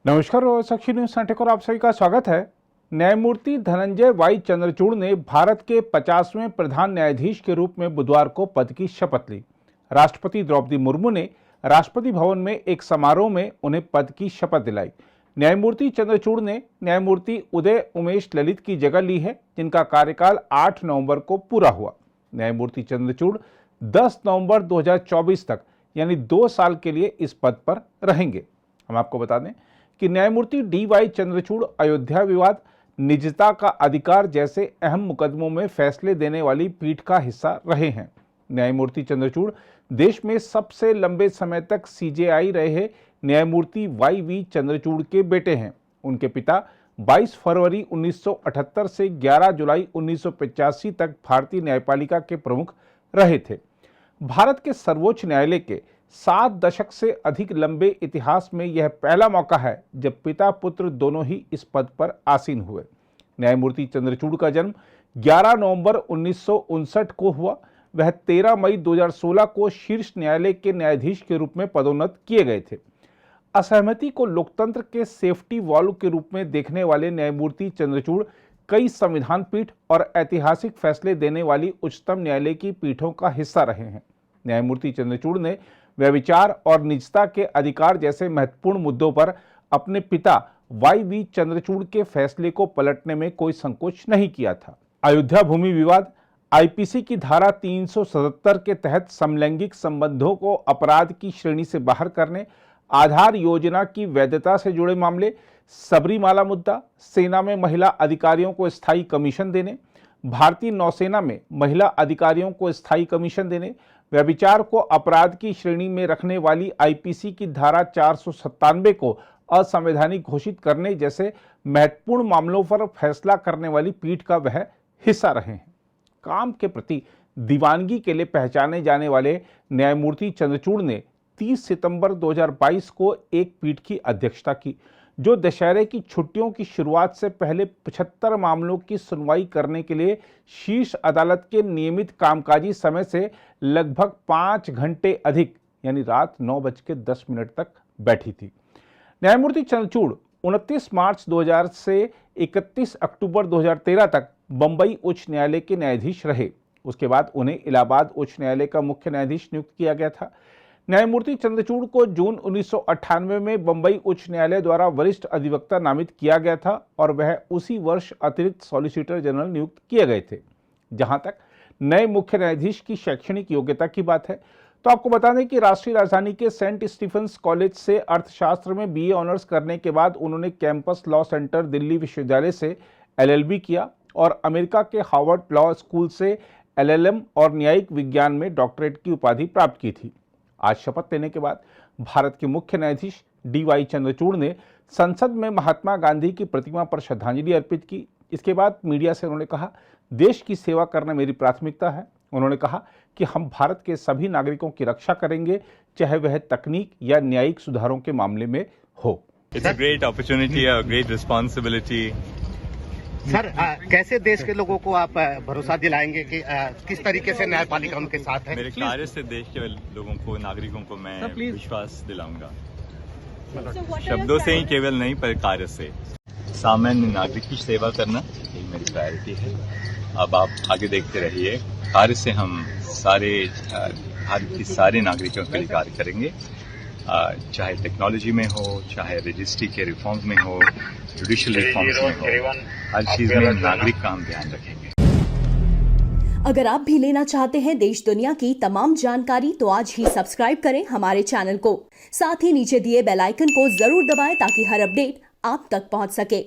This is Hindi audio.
नमस्कार और साक्षी न्यूज सेंटर और आप सभी का स्वागत है। न्यायमूर्ति धनंजय वाई चंद्रचूड़ ने भारत के 50वें प्रधान न्यायाधीश के रूप में बुधवार को पद की शपथ ली। राष्ट्रपति द्रौपदी मुर्मू ने राष्ट्रपति भवन में एक समारोह में उन्हें पद की शपथ दिलाई। न्यायमूर्ति चंद्रचूड़ ने न्यायमूर्ति उदय उमेश ललित की जगह ली है, जिनका कार्यकाल 8 नवंबर को पूरा हुआ। न्यायमूर्ति चंद्रचूड़ 10 नवंबर 2024 तक यानी 2 साल के लिए इस पद पर रहेंगे। हम आपको बता दें कि न्यायमूर्ति डी.वाई. चंद्रचूड़ अयोध्या विवाद, निजता का अधिकार जैसे अहम मुकदमों में फैसले देने वाली पीठ का हिस्सा रहे हैं। न्यायमूर्ति चंद्रचूड़ देश में सबसे लंबे समय तक सीजेआई रहे न्यायमूर्ति वाई.वी. चंद्रचूड़ के बेटे हैं। उनके पिता 22 फरवरी 1978 से 11 जुलाई 1985 तक भारतीय न्यायपालिका के प्रमुख रहे थे। भारत के सर्वोच्च न्यायालय के 7 दशक से अधिक लंबे इतिहास में यह पहला मौका है जब पिता पुत्र दोनों ही इस पद पर आसीन हुए। न्यायमूर्ति चंद्रचूड़ का जन्म 11 नवंबर 1959 को हुआ। वह 13 मई 2016 को शीर्ष न्यायालय के न्यायाधीश के रूप में पदोन्नत किए गए थे। असहमति को लोकतंत्र के सेफ्टी वॉल्व के रूप में देखने वाले न्यायमूर्ति चंद्रचूड़ कई संविधान पीठ और ऐतिहासिक फैसले देने वाली उच्चतम न्यायालय की पीठों का हिस्सा रहे हैं। न्यायमूर्ति चंद्रचूड़ ने व्यभिचार और निजता के अधिकार जैसे महत्वपूर्ण मुद्दों पर अपने पिता वाई.वी. चंद्रचूड़ के फैसले को पलटने में कोई संकोच नहीं किया था। अयोध्या भूमि विवाद, आईपीसी की धारा 377 के तहत समलैंगिक संबंधों को अपराध की श्रेणी से बाहर करने, आधार योजना की वैधता से जुड़े मामले, सबरीमाला मुद्दा, सेना में महिला अधिकारियों को स्थायी कमीशन देने, भारतीय नौसेना में महिला अधिकारियों को स्थायी कमीशन देने, व्यभिचार को अपराध की श्रेणी में रखने वाली आईपीसी की धारा 497 को असंवैधानिक घोषित करने जैसे महत्वपूर्ण मामलों पर फैसला करने वाली पीठ का वह हिस्सा रहे हैं। काम के प्रति दीवानगी के लिए पहचाने जाने वाले न्यायमूर्ति चंद्रचूड़ ने 30 सितंबर 2022 को एक पीठ की अध्यक्षता की, जो दशहरे की छुट्टियों की शुरुआत से पहले 75 मामलों की सुनवाई करने के लिए शीर्ष अदालत के नियमित कामकाजी समय से लगभग 5 घंटे अधिक यानी रात 9:10 तक बैठी थी। न्यायमूर्ति चंद्रचूड़ 29 मार्च 2000 से 31 अक्टूबर 2013 तक बंबई उच्च न्यायालय के न्यायाधीश रहे। उसके बाद उन्हें इलाहाबाद उच्च न्यायालय का मुख्य न्यायाधीश नियुक्त किया गया था। न्यायमूर्ति चंद्रचूड़ को जून 1998 में बंबई उच्च न्यायालय द्वारा वरिष्ठ अधिवक्ता नामित किया गया था और वह उसी वर्ष अतिरिक्त सॉलिसिटर जनरल नियुक्त किए गए थे। जहां तक नए मुख्य न्यायाधीश की शैक्षणिक योग्यता की बात है तो आपको बता दें कि राष्ट्रीय राजधानी के सेंट स्टीफेंस कॉलेज से अर्थशास्त्र में बीए ऑनर्स करने के बाद उन्होंने कैंपस लॉ सेंटर दिल्ली विश्वविद्यालय से एलएलबी किया और अमेरिका के हार्वर्ड लॉ स्कूल से एलएलएम और न्यायिक विज्ञान में डॉक्टरेट की उपाधि प्राप्त की थी। आज शपथ लेने के बाद भारत के मुख्य न्यायाधीश डी.वाई. चंद्रचूड़ ने संसद में महात्मा गांधी की प्रतिमा पर श्रद्धांजलि अर्पित की। इसके बाद मीडिया से उन्होंने कहा, देश की सेवा करना मेरी प्राथमिकता है। उन्होंने कहा कि हम भारत के सभी नागरिकों की रक्षा करेंगे, चाहे वह तकनीक या न्यायिक सुधारों के मामले में हो। It's a great opportunity, a great responsibility. Sir, कैसे देश के लोगों को आप भरोसा दिलाएंगे कि किस तरीके से न्यायपालिका उनके साथ है? मेरे कार्य से देश के लोगों को, नागरिकों को मैं विश्वास दिलाऊंगा। शब्दों से ही केवल नहीं, पर कार्य से। सामान्य नागरिक की सेवा करना यही मेरी प्रायोरिटी है। अब आप आगे देखते रहिए, कार्य से हम सारे भारत के सारे नागरिकों के लिए कार्य करेंगे, चाहे टेक्नोलॉजी में हो, चाहे रजिस्ट्री के रिफॉर्म्स में हो, जुडिशियल रिफॉर्म्स में हो, हर चीज में नागरिक का हम ध्यान रखेंगे। अगर आप भी लेना चाहते हैं देश दुनिया की तमाम जानकारी तो आज ही सब्सक्राइब करें हमारे चैनल को। साथ ही नीचे दिए बेल आइकन को जरूर दबाएं ताकि हर अपडेट आप तक पहुंच सके।